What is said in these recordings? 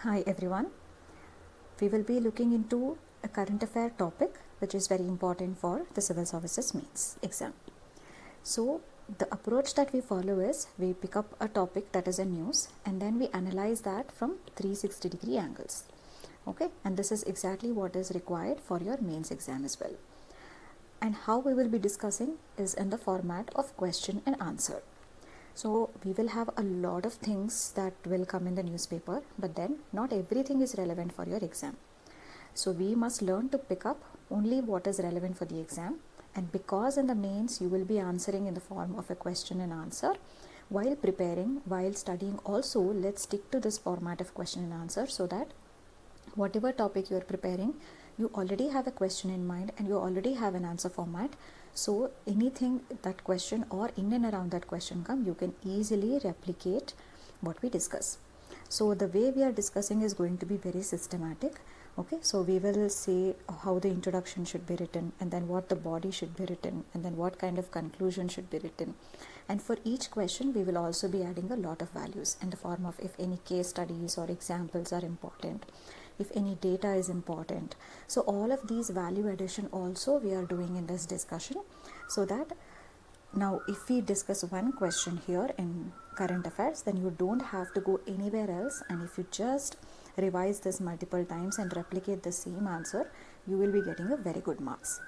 Hi everyone. We will be looking into a current affair topic which is very important for the civil services mains exam. So the approach that we follow is we pick up a topic that is in news and then we analyze that from 360-degree angles. Okay, and this is exactly what is required for your mains exam as well. And how we will be discussing is in the format of question and answer. So we will have a lot of things that will come in the newspaper, but then not everything is relevant for your exam. So we must learn to pick up only what is relevant for the exam, and because in the mains you will be answering in the form of a question and answer, while preparing, while studying also, let's stick to this format of question and answer so that whatever topic you are preparing, you already have a question in mind and you already have an answer format. So anything that question or in and around that question come, you can easily replicate what we discuss. So the way we are discussing is going to be very systematic. Okay, so we will say how the introduction should be written, and then what the body should be written, and then what kind of conclusion should be written. And for each question, we will also be adding a lot of values in the form of if any case studies or examples are important, if any data is important. So all of these value addition also we are doing in this discussion, so that now if we discuss one question here in current affairs, then you don't have to go anywhere else, and if you just revise this multiple times and replicate the same answer, you will be getting a very good marks.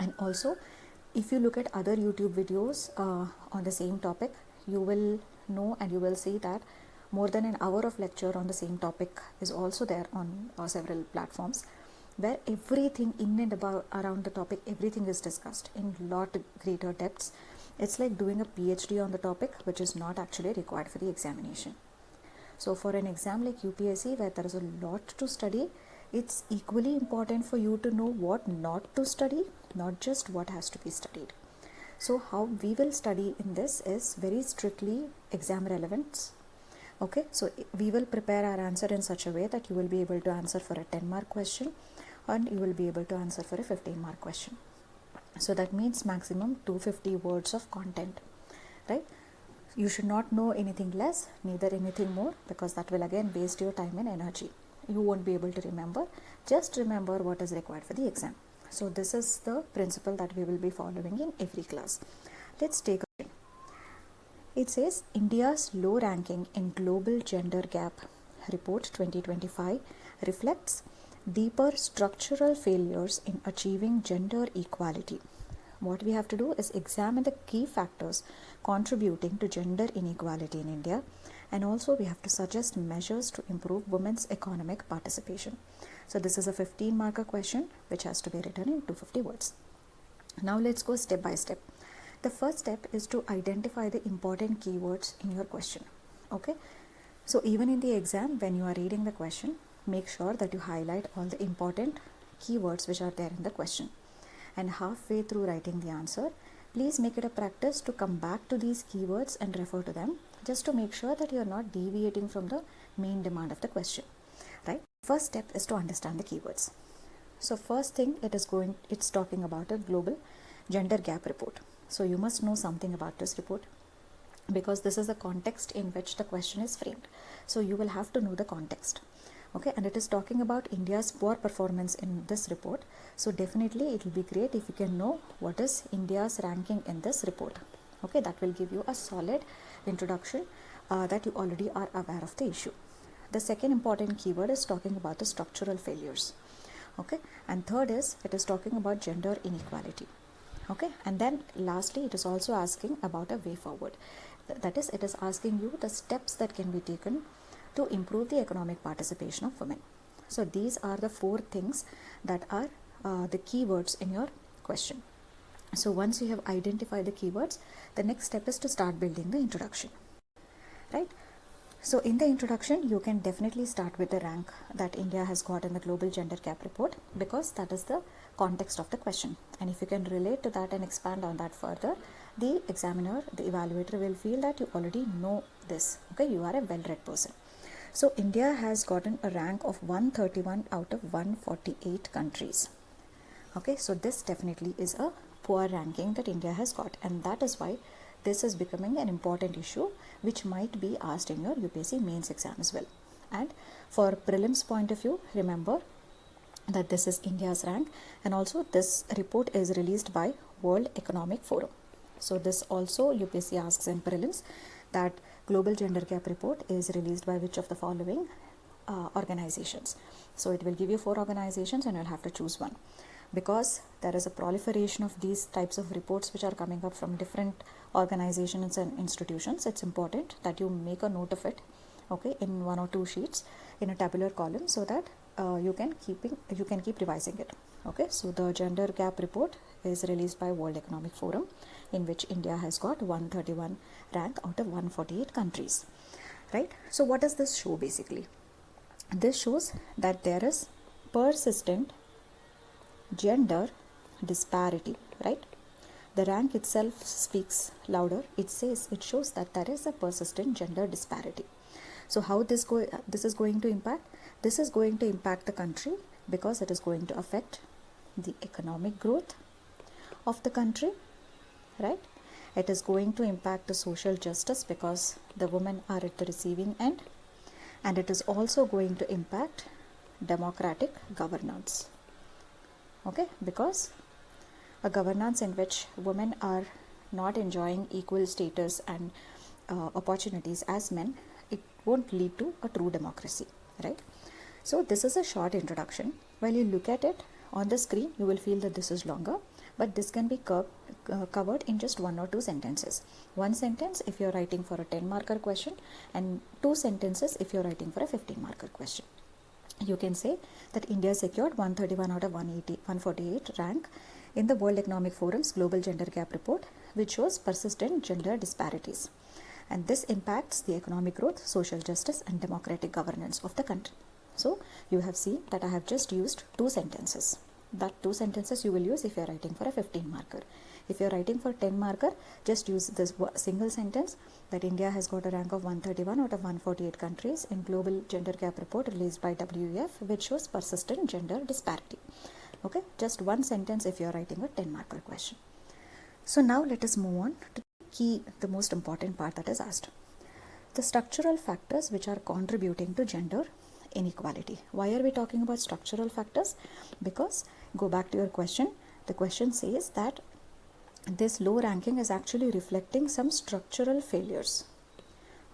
And also if you look at other YouTube videos on the same topic, you will know and you will see that more than an hour of lecture on the same topic is also there on several platforms, where everything in and about around the topic, everything is discussed in lot greater depths. It's like doing a PhD on the topic, which is not actually required for the examination. So for an exam like UPSC, where there is a lot to study, it's equally important for you to know what not to study, not just what has to be studied. So how we will study in this is very strictly exam relevance. Okay, so we will prepare our answer in such a way that you will be able to answer for a 10-mark question and you will be able to answer for a 15-mark question. So that means maximum 250 words of content, right? You should not know anything less, neither anything more, because that will again waste your time and energy. You won't be able to remember. Just remember what is required for the exam. So this is the principle that we will be following in every class. Let's take a look. It says India's low ranking in Global Gender Gap Report 2025 reflects deeper structural failures in achieving gender equality. What we have to do is examine the key factors contributing to gender inequality in India, and also we have to suggest measures to improve women's economic participation. So this is a 15-marker question which has to be written in 250 words. Now let's go step by step. The first step is to identify the important keywords in your question. Okay, so even in the exam, when you are reading the question, make sure that you highlight all the important keywords which are there in the question. And halfway through writing the answer, please make it a practice to come back to these keywords and refer to them, just to make sure that you are not deviating from the main demand of the question, right? First step is to understand the keywords. So first thing, it's talking about a global gender gap report. So you must know something about this report, because this is the context in which the question is framed. So you will have to know the context. Okay, and it is talking about India's poor performance in this report. So definitely it will be great if you can know what is India's ranking in this report. Okay, that will give you a solid introduction that you already are aware of the issue. The second important keyword is talking about the structural failures. Okay, and third is it is talking about gender inequality. Okay, and then lastly it is also asking about a way forward. That is, it is asking you the steps that can be taken to improve the economic participation of women. So these are the four things that are the keywords in your question. So once you have identified the keywords, the next step is to start building the introduction, right? So in the introduction, you can definitely start with the rank that India has got in the Global Gender Gap Report, because that is the context of the question. And if you can relate to that and expand on that further, the examiner, the evaluator will feel that you already know this. Okay, you are a well-read person. So India has gotten a rank of 131 out of 148 countries. Okay, so this definitely is a poor ranking that India has got, and that is why this is becoming an important issue which might be asked in your UPSC mains exam as well. And for prelims point of view, remember that this is India's rank, and also this report is released by World Economic Forum. So this also UPSC asks in prelims that global gender gap report is released by which of the following organizations. So it will give you 4 organizations and you'll have to choose one. Because there is a proliferation of these types of reports which are coming up from different organizations and institutions, it's important that you make a note of it, okay, in 1 or 2 sheets in a tabular column, so that you can keep revising it. Okay, so the gender gap report is released by World Economic Forum, in which India has got 131 rank out of 148 countries, right? So what does this show basically? This shows that there is persistent gender disparity, right? The rank itself speaks louder. It shows that there is a persistent gender disparity. So how this is going to impact? This is going to impact the country because it is going to affect the economic growth of the country, right? It is going to impact the social justice because the women are at the receiving end, and it is also going to impact democratic governance. Okay, because a governance in which women are not enjoying equal status and opportunities as men, it won't lead to a true democracy, right? So this is a short introduction. While you look at it on the screen, you will feel that this is longer, but this can be covered in just 1 or 2 sentences. 1 sentence if you're writing for a 10-marker question, and 2 sentences if you're writing for a 15-marker question. You can say that India secured 131 out of 148 rank in the World Economic Forum's Global Gender Gap Report, which shows persistent gender disparities. And this impacts the economic growth, social justice, and democratic governance of the country. So you have seen that I have just used 2 sentences. That 2 sentences you will use if you are writing for a 15-marker. If you are writing for 10-marker, just use this single sentence that India has got a rank of 131 out of 148 countries in Global Gender Gap Report released by WEF, which shows persistent gender disparity. Okay, just 1 sentence if you are writing a 10-marker question. So now let us move on to the most important part that is asked. The structural factors which are contributing to gender inequality. Why are we talking about structural factors? Because, go back to your question, the question says that this low ranking is actually reflecting some structural failures.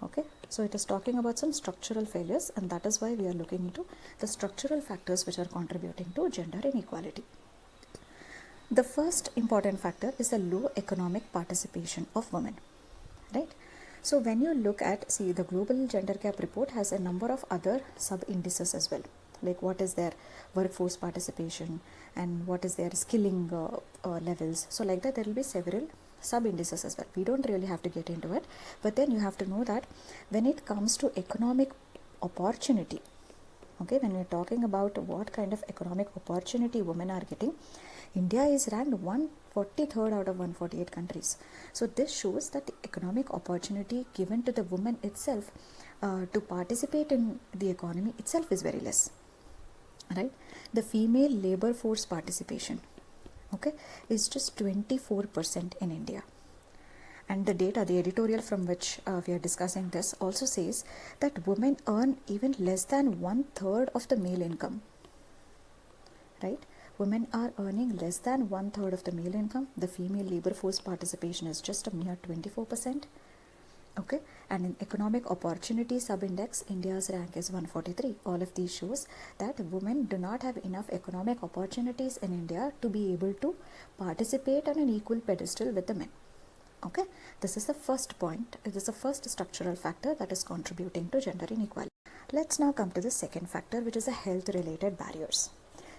Okay, so it is talking about some structural failures, and that is why we are looking into the structural factors which are contributing to gender inequality. The first important factor is the low economic participation of women, right? So when you look at, the Global Gender Gap Report has a number of other sub-indices as well, like what is their workforce participation and what is their skilling levels. So like that, there will be several sub-indices as well. We don't really have to get into it, but then you have to know that when it comes to economic opportunity, okay, when we're talking about what kind of economic opportunity women are getting, India is ranked 143rd out of 148 countries. So this shows that the economic opportunity given to the woman itself to participate in the economy itself is very less, right? The female labor force participation, okay, is just 24% in India. And the data, the editorial from which we are discussing this also says that women earn even less than 1/3 of the male income, right? Women are earning less than 1/3 of the male income. The female labor force participation is just a mere 24%. Okay, and in economic opportunity sub-index, India's rank is 143. All of these shows that women do not have enough economic opportunities in India to be able to participate on an equal pedestal with the men. Okay, this is the first point. It is the first structural factor that is contributing to gender inequality. Let's now come to the second factor, which is the health-related barriers.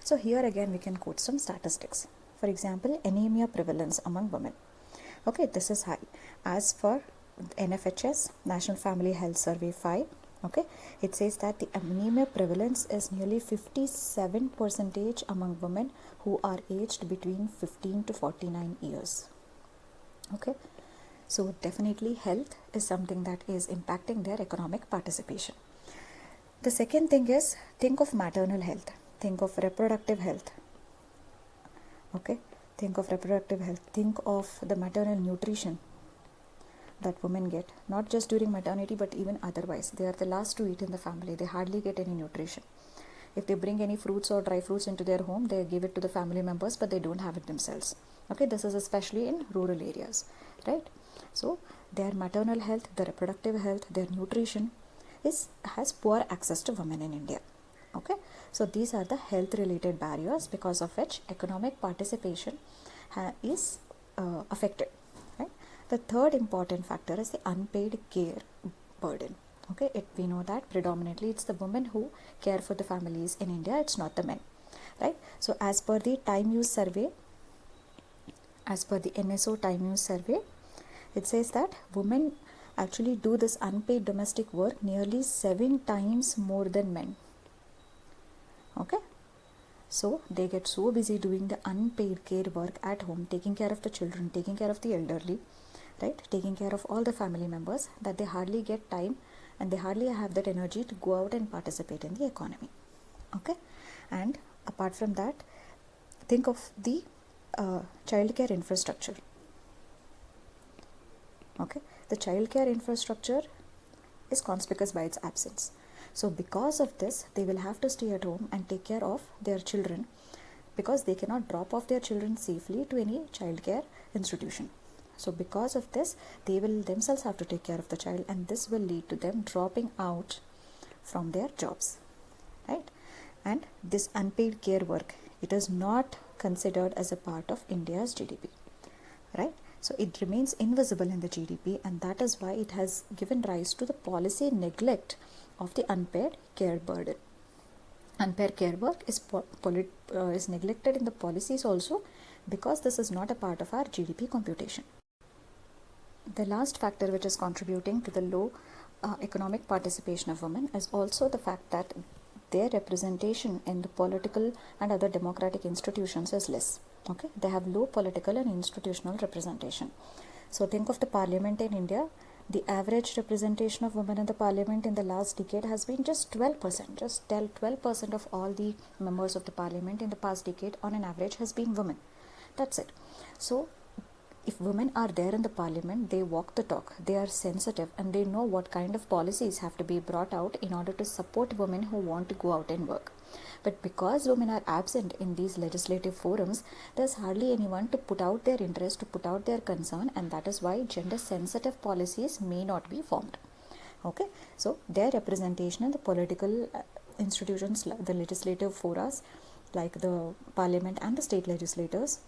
So here again we can quote some statistics. For example, anemia prevalence among women. Okay, this is high. As for NFHS, National Family Health Survey 5, okay, it says that the anemia prevalence is nearly 57% among women who are aged between 15 to 49 years. Okay, so definitely health is something that is impacting their economic participation. The second thing is, think of maternal health. Think of reproductive health. Okay, think of reproductive health. Think of the maternal nutrition. that women get, not just during maternity but even otherwise. They are the last to eat in the family. They hardly get any nutrition. If they bring any fruits or dry fruits into their home, they give it to the family members, but they don't have it themselves. Okay, this is especially in rural areas, right? So their maternal health, their reproductive health, their nutrition has poor access to women in India. Okay, so these are the health related barriers because of which economic participation is affected, right? The third important factor is the unpaid care burden. Okay, we know that predominantly it's the women who care for the families in India, it's not the men, right? So as per the NSO time use survey, it says that women actually do this unpaid domestic work nearly 7 times more than men. Okay, so they get so busy doing the unpaid care work at home, taking care of the children, taking care of the elderly, right, taking care of all the family members, that they hardly get time and they hardly have that energy to go out and participate in the economy. Okay, and apart from that, think of the childcare infrastructure. Okay, the childcare infrastructure is conspicuous by its absence. So because of this, they will have to stay at home and take care of their children, because they cannot drop off their children safely to any childcare institution. So because of this, they will themselves have to take care of the child, and this will lead to them dropping out from their jobs, right? And this unpaid care work, it is not considered as a part of India's GDP, right? So it remains invisible in the GDP, and that is why it has given rise to the policy neglect of the unpaid care burden. Unpaid care work is neglected in the policies also, because this is not a part of our GDP computation. The last factor which is contributing to the low economic participation of women is also the fact that their representation in the political and other democratic institutions is less. Okay, they have low political and institutional representation. So think of the parliament in India. The average representation of women in the parliament in the last decade has been just 12%. Just 12% of all the members of the parliament in the past decade on an average has been women. That's it. So if women are there in the parliament, they walk the talk, they are sensitive, and they know what kind of policies have to be brought out in order to support women who want to go out and work. But because women are absent in these legislative forums, there's hardly anyone to put out their interest, to put out their concern, and that is why gender sensitive policies may not be formed. Okay, so their representation in the political institutions, the legislative forums like the parliament and the state legislators,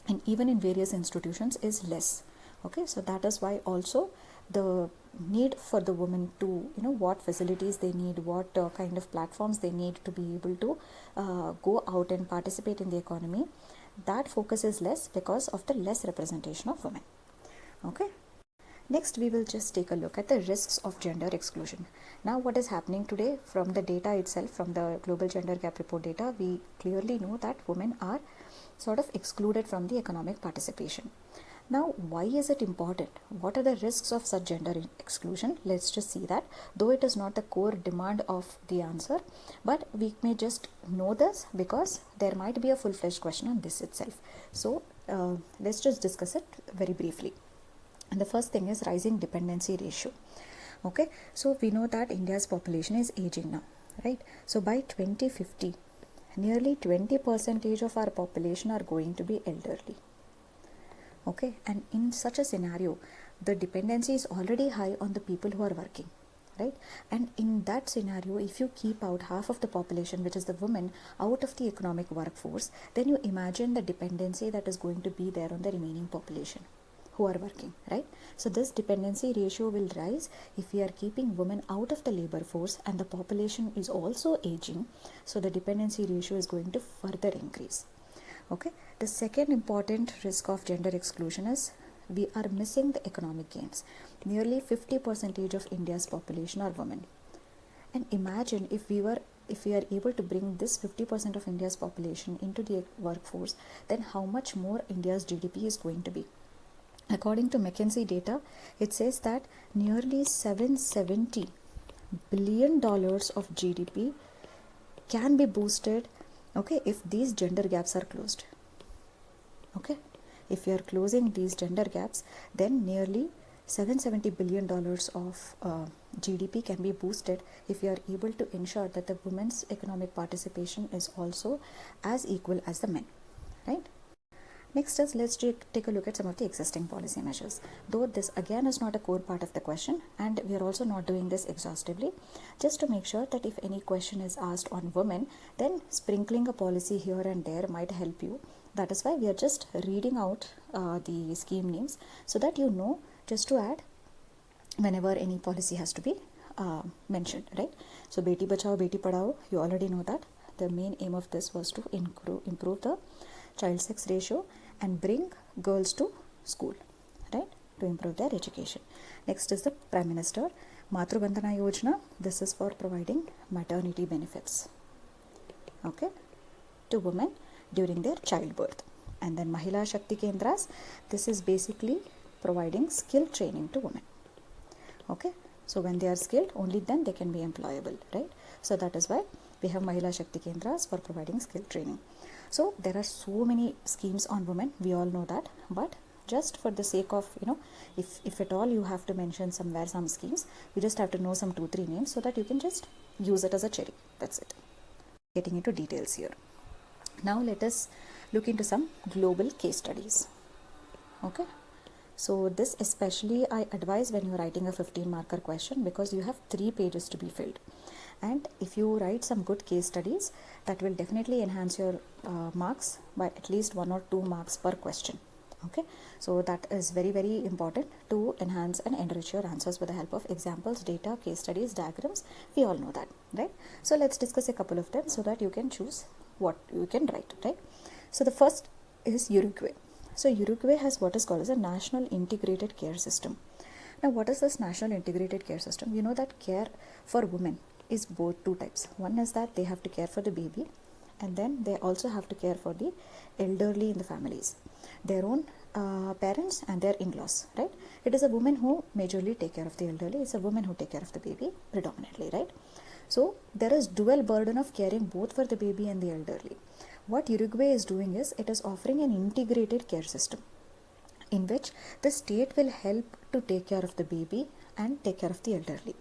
and even in various institutions, is less. Okay, so that is why also the need for the women to, what facilities they need, what kind of platforms they need to be able to go out and participate in the economy, that focus is less because of the less representation of women. Okay, next we will just take a look at the risks of gender exclusion. Now what is happening today, from the data itself, from the global gender gap report data, we clearly know that women are sort of excluded from the economic participation. Now, why is it important? What are the risks of such gender exclusion? Let's just see that, though it is not the core demand of the answer, but we may just know this because there might be a full-fledged question on this itself. So let's just discuss it very briefly. And the first thing is rising dependency ratio. Okay, so we know that India's population is aging now, right? So by 2050, nearly 20% of our population are going to be elderly. Okay, and in such a scenario, the dependency is already high on the people who are working, right? And in that scenario, if you keep out half of the population, which is the women, out of the economic workforce, then you imagine the dependency that is going to be there on the remaining population who are working, right? So this dependency ratio will rise if we are keeping women out of the labor force and the population is also aging. So the dependency ratio is going to further increase. Okay, the second important risk of gender exclusion is we are missing the economic gains. Nearly 50% of India's population are women. And imagine if we are able to bring this 50% of India's population into the workforce, then how much more India's GDP is going to be. According to McKinsey data, it says that nearly $770 billion of GDP can be boosted, okay, if these gender gaps are closed. Okay, if we are closing these gender gaps, then nearly $770 billion of GDP can be boosted if we are able to ensure that the women's economic participation is also as equal as the men, right? Next is, let's take a look at some of the existing policy measures. Though this again is not a core part of the question, and we are also not doing this exhaustively, just to make sure that if any question is asked on women, then sprinkling a policy here and there might help you. That is why we are just reading out the scheme names so that you know just to add whenever any policy has to be mentioned, right? So Beti Bachao, Beti Padhao, you already know that the main aim of this was to improve the child sex ratio and bring girls to school, right, to improve their education. Next is the Prime Minister Matru Bandhana Yojana. This is for providing maternity benefits, okay, to women during their childbirth. And then Mahila Shakti Kendras, this is basically providing skill training to women, okay. So when they are skilled, only then they can be employable, right? So that is why we have Mahila Shakti Kendras for providing skill training. So there are so many schemes on women, we all know that, but just for the sake of, if at all you have to mention somewhere some schemes, you just have to know some 2-3 names so that you can just use it as a cherry. That's it. Getting into details here. Now let us look into some global case studies. Okay. So this especially I advise when you're writing a 15-marker question, because you have 3 pages to be filled. And if you write some good case studies, that will definitely enhance your marks by at least 1 or 2 marks per question. Okay, so that is very, very important to enhance and enrich your answers with the help of examples, data, case studies, diagrams. We all know that, right? So let's discuss a couple of them so that you can choose what you can write, right? So the first is Uruguay. So Uruguay has what is called as a National Integrated Care System. Now, what is this National Integrated Care System? You know that care for women is both 2 types. One is that they have to care for the baby, and then they also have to care for the elderly in the families, their own parents and their in-laws, right? It is a woman who majorly take care of the elderly. It's a woman who take care of the baby predominantly, right? So there is dual burden of caring both for the baby and the elderly. What Uruguay is doing is, it is offering an integrated care system in which the state will help to take care of the baby and take care of the elderly,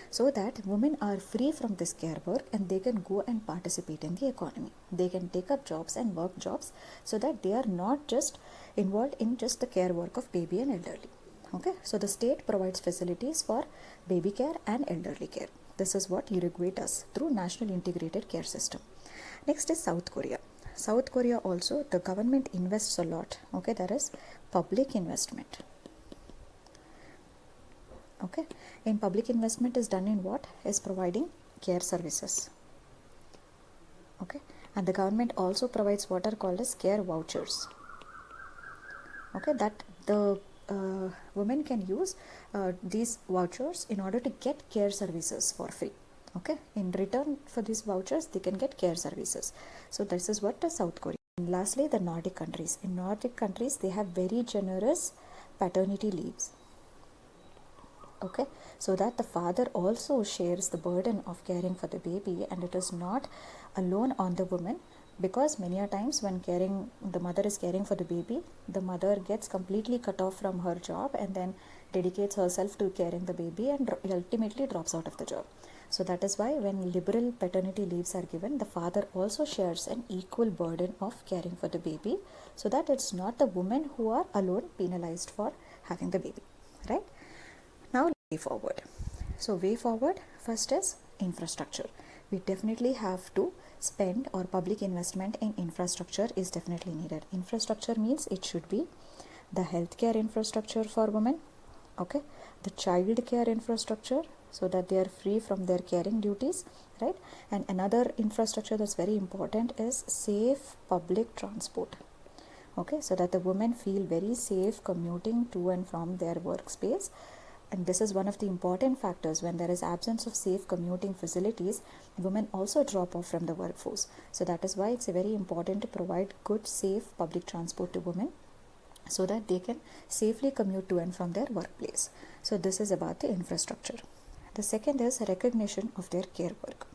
so that women are free from this care work and they can go and participate in the economy. They can take up jobs and work jobs, so that they are not just involved in just the care work of baby and elderly. Okay, so the state provides facilities for baby care and elderly care. This is what Uruguay does through National Integrated Care System. Next is South Korea. South Korea also, the government invests a lot. Okay, there is public investment. Okay, in public investment is done in what? Is providing care services. Okay, and the government also provides what are called as care vouchers. Okay, that the women can use these vouchers in order to get care services for free. Okay, in return for these vouchers, they can get care services. So this is what South Korea. And lastly, the Nordic countries. In Nordic countries, they have very generous paternity leaves. Okay, so that the father also shares the burden of caring for the baby, and it is not alone on the woman, because many a times when the mother is caring for the baby, the mother gets completely cut off from her job and then dedicates herself to caring the baby and ultimately drops out of the job. So that is why when liberal paternity leaves are given, the father also shares an equal burden of caring for the baby, so that it's not the women who are alone penalized for having the baby, right? Now, way forward. So way forward, first is infrastructure. We definitely have to spend, or public investment in infrastructure is definitely needed. Infrastructure means it should be the healthcare infrastructure for women, okay, the child care infrastructure, so that they are free from their caring duties, right? And another infrastructure that's very important is safe public transport. Okay, so that the women feel very safe commuting to and from their workspace. And this is one of the important factors. When there is absence of safe commuting facilities, women also drop off from the workforce. So that is why it's very important to provide good, safe public transport to women, so that they can safely commute to and from their workplace. So this is about the infrastructure. The second is recognition of their care work.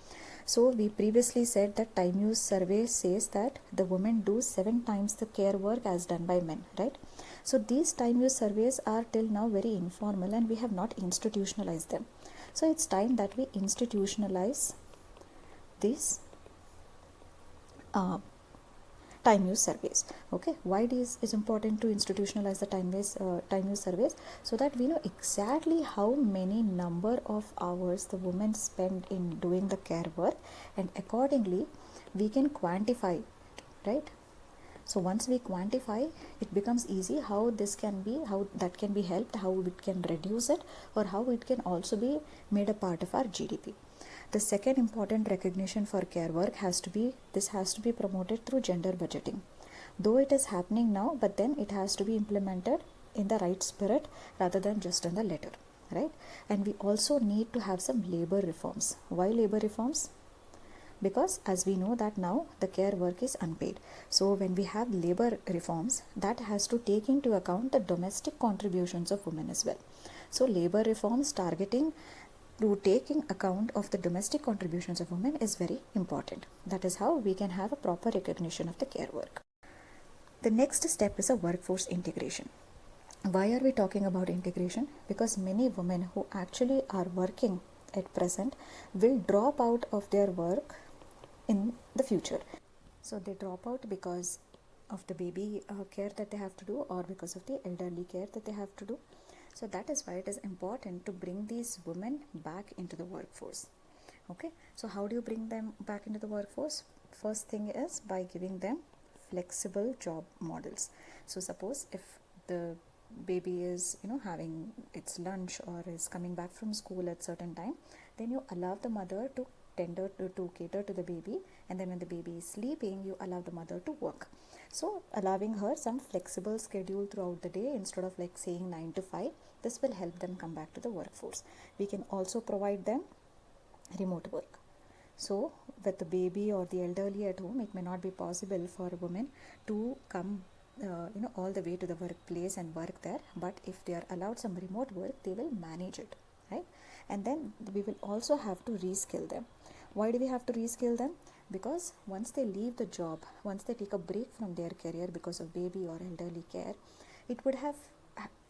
So we previously said that time use survey says that the women do 7 times the care work as done by men, right? So these time use surveys are till now very informal and we have not institutionalized them. So it's time that we institutionalize these time use surveys. Okay, why it is important to institutionalize the time use surveys? So that we know exactly how many number of hours the women spend in doing the care work, and accordingly we can quantify it, right? So once we quantify, it becomes easy how that can be helped, how it can reduce it, or how it can also be made a part of our GDP. The second important recognition for care work has to be promoted through gender budgeting. Though it is happening now, but then it has to be implemented in the right spirit rather than just in the letter, right? And we also need to have some labor reforms. Why labor reforms? Because as we know that now the care work is unpaid. So when we have labor reforms, that has to take into account the domestic contributions of women as well. So labor reforms targeting to taking account of the domestic contributions of women is very important. That is how we can have a proper recognition of the care work. The next step is a workforce integration. Why are we talking about integration? Because many women who actually are working at present will drop out of their work in the future. So they drop out because of the baby care that they have to do, or because of the elderly care that they have to do. So that is why it is important to bring these women back into the workforce. Okay, so how do you bring them back into the workforce? First thing is by giving them flexible job models. So suppose if the baby is having its lunch or is coming back from school at certain time, then you allow the mother to cater to the baby, and then when the baby is sleeping, you allow the mother to work. So allowing her some flexible schedule throughout the day instead of like saying 9 to 5, this will help them come back to the workforce. We can also provide them remote work. So with the baby or the elderly at home, it may not be possible for a woman to come all the way to the workplace and work there, but if they are allowed some remote work, they will manage it, right? And then we will also have to reskill them. Why do we have to reskill them? Because once they leave the job, once they take a break from their career because of baby or elderly care, it would have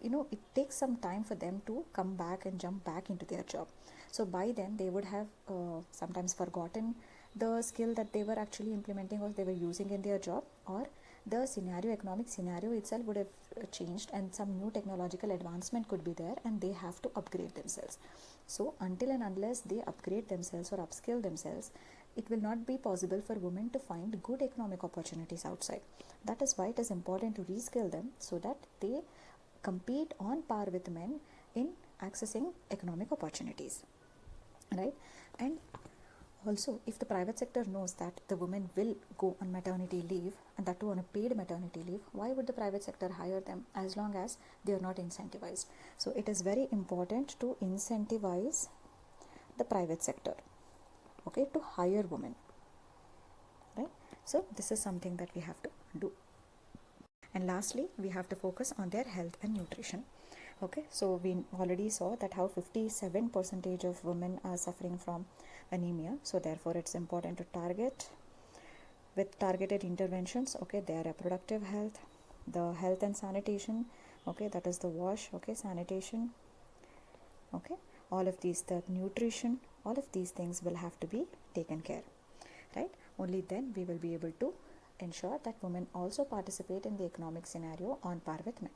it takes some time for them to come back and jump back into their job. So by then they would have sometimes forgotten the skill that they were actually implementing or they were using in their job, or the economic scenario itself would have changed and some new technological advancement could be there, and they have to upgrade themselves. So until and unless they upgrade themselves or upskill themselves, it will not be possible for women to find good economic opportunities outside. That is why it is important to reskill them so that they compete on par with men in accessing economic opportunities, right? And also, if the private sector knows that the women will go on maternity leave, and that too on a paid maternity leave, why would the private sector hire them as long as they are not incentivized? So it is very important to incentivize the private sector, okay, to hire women, right? So this is something that we have to do. And lastly, we have to focus on their health and nutrition. Okay, so we already saw that how 57% of women are suffering from anemia. So therefore it's important to target with targeted interventions, okay, their reproductive health, the health and sanitation, okay, that is the wash, okay, sanitation, okay, all of these, the nutrition, all of these things will have to be taken care, right? Only then we will be able to ensure that women also participate in the economic scenario on par with men.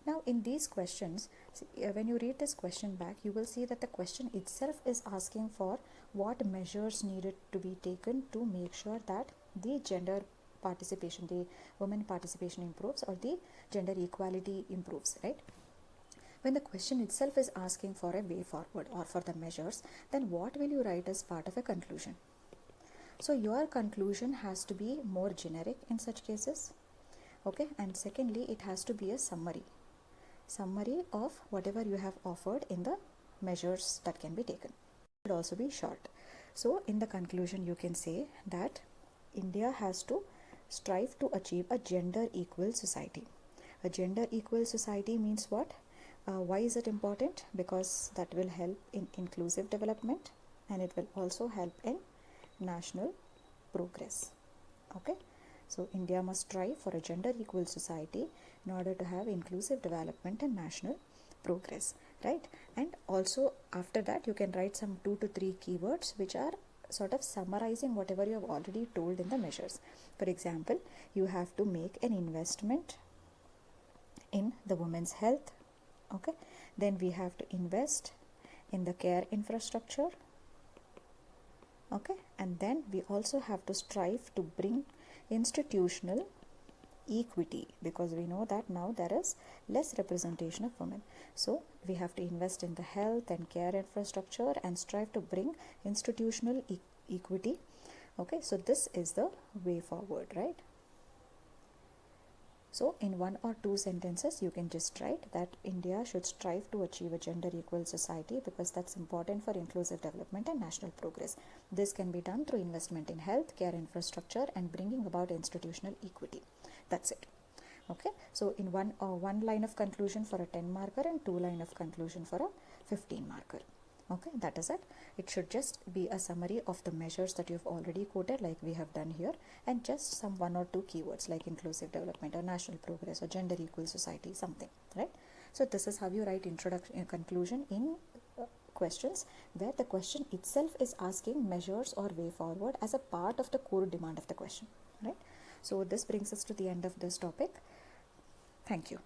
Now in these questions, when you read this question back, you will see that the question itself is asking for what measures needed to be taken to make sure that the gender participation, the women participation improves, or the gender equality improves, right? When the question itself is asking for a way forward or for the measures, then what will you write as part of a conclusion? So your conclusion has to be more generic in such cases, okay? And secondly, it has to be a summary of whatever you have offered in the measures that can be taken. It should also be short. So in the conclusion, you can say that India has to strive to achieve a gender equal society. A gender equal society means what? Why is it important? Because that will help in inclusive development, and it will also help in national progress. Okay, so India must strive for a gender equal society in order to have inclusive development and national progress, right? And also after that you can write some 2 to 3 keywords which are sort of summarizing whatever you have already told in the measures. For example, you have to make an investment in the women's health. Okay, then we have to invest in the care infrastructure. Okay, and then we also have to strive to bring institutional equity, because we know that now there is less representation of women. So we have to invest in the health and care infrastructure and strive to bring institutional equity. Okay, so this is the way forward, right? So in 1 or 2 sentences you can just write that India should strive to achieve a gender equal society because that's important for inclusive development and national progress. This can be done through investment in health, care infrastructure and bringing about institutional equity. That's it. Okay, so in one line of conclusion for a 10 marker and 2 line of conclusion for a 15 marker. Okay, that is it. It should just be a summary of the measures that you've already quoted like we have done here, and just some 1 or 2 keywords like inclusive development or national progress or gender equal society, something, right? So this is how you write introduction, conclusion in questions where the question itself is asking measures or way forward as a part of the core demand of the question, right? So this brings us to the end of this topic. Thank you.